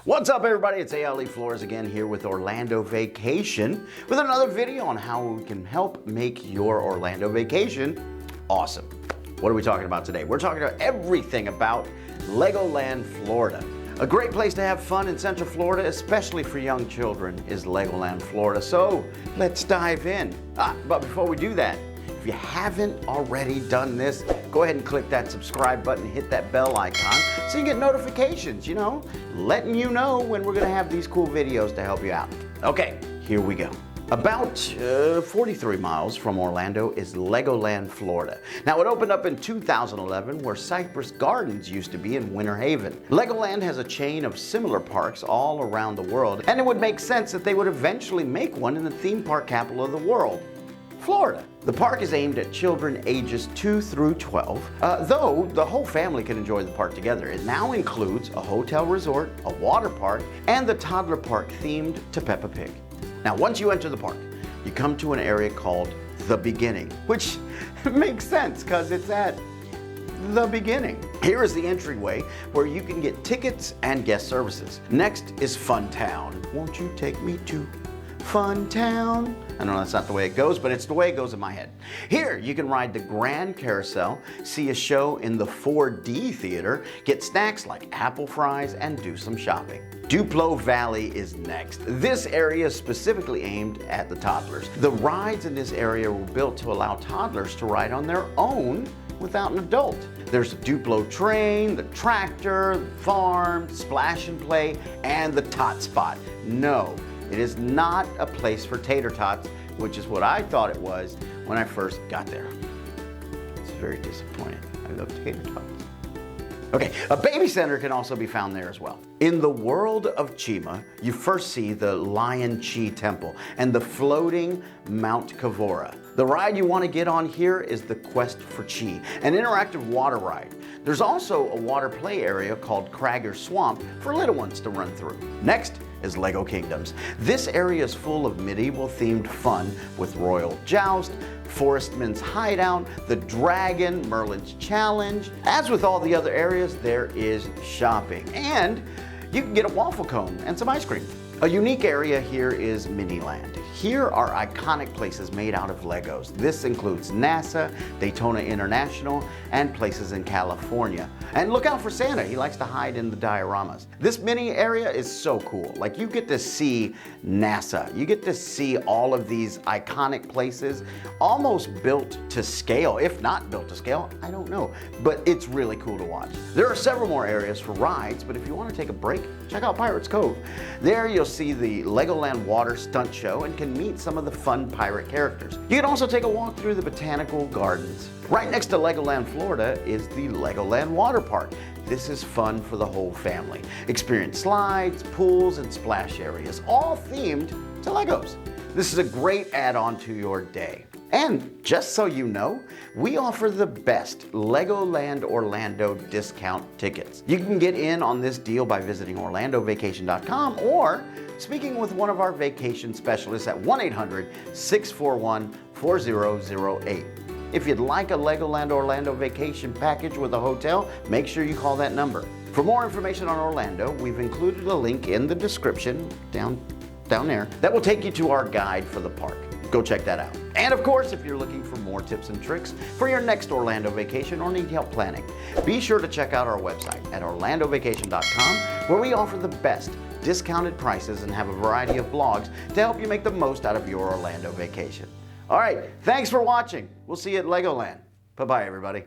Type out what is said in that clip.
What's up, everybody? It's LEGOLAND Florida again here with Orlando Vacation with another video on how we can help make your Orlando vacation awesome. What are we talking about today? We're talking about everything about LEGOLAND Florida. A great place to have fun in Central Florida, especially for young children, is LEGOLAND Florida. So let's dive in. But before we do that, if you haven't already done this, go ahead and click that subscribe button, hit that bell icon so you get notifications, letting you know when we're gonna have these cool videos to help you out. Okay, here we go. About 43 miles from Orlando is LEGOLAND Florida. Now, it opened up in 2011 where Cypress Gardens used to be in Winter Haven. LEGOLAND has a chain of similar parks all around the world, and it would make sense that they would eventually make one in the theme park capital of the world, Florida. The park is aimed at children ages 2 through 12, though the whole family can enjoy the park together. It now includes a hotel resort, a water park, and the toddler park themed to Peppa Pig. Now, once you enter the park, you come to an area called The Beginning, which makes sense because it's at the beginning. Here is the entryway where you can get tickets and guest services. Next is Fun Town. Won't you take me to Fun Town? I know that's not the way it goes, but it's the way it goes in my head. Here, you can ride the Grand Carousel, see a show in the 4D theater, get snacks like apple fries, and do some shopping. Duplo Valley is next. This area is specifically aimed at the toddlers. The rides in this area were built to allow toddlers to ride on their own without an adult. There's the Duplo train, the tractor, the farm, splash and play, and the tot spot. No, it is not a place for tater tots, which is what I thought it was when I first got there. It's very disappointing. I love tater tots. Okay, a baby center can also be found there as well. In the world of Chima, you first see the Lion Chi Temple and the floating Mount Kavora. The ride you want to get on here is the Quest for Chi, an interactive water ride. There's also a water play area called Cragger Swamp for little ones to run through. Next is Lego Kingdoms. This area is full of medieval themed fun with Royal Joust, Forestman's Hideout, the Dragon, Merlin's Challenge. As with all the other areas, there is shopping. And you can get a waffle cone and some ice cream. A unique area here is Miniland. Here are iconic places made out of Legos. This includes NASA, Daytona International, and places in California. And look out for Santa. He likes to hide in the dioramas. This mini area is so cool. Like, you get to see NASA. You get to see all of these iconic places almost built to scale. If not built to scale, I don't know. But it's really cool to watch. There are several more areas for rides, but if you want to take a break, check out Pirates Cove. There you'll see the LEGOLAND Water Stunt Show and can meet some of the fun pirate characters. You can also take a walk through the botanical gardens. Right next to LEGOLAND Florida is the LEGOLAND Water Park. This is fun for the whole family. Experience slides, pools, and splash areas, all themed to Legos. This is a great add-on to your day. And just so you know, we offer the best LEGOLAND Orlando discount tickets. You can get in on this deal by visiting orlandovacation.com or speaking with one of our vacation specialists at 1-800-641-4008. If you'd like a LEGOLAND Orlando vacation package with a hotel, make sure you call that number. For more information on Orlando, we've included a link in the description down there that will take you to our guide for the park. Go check that out. And of course, if you're looking for more tips and tricks for your next Orlando vacation or need help planning, be sure to check out our website at orlandovacation.com, where we offer the best discounted prices and have a variety of blogs to help you make the most out of your Orlando vacation. All right, thanks for watching. We'll see you at LEGOLAND. Bye-bye, everybody.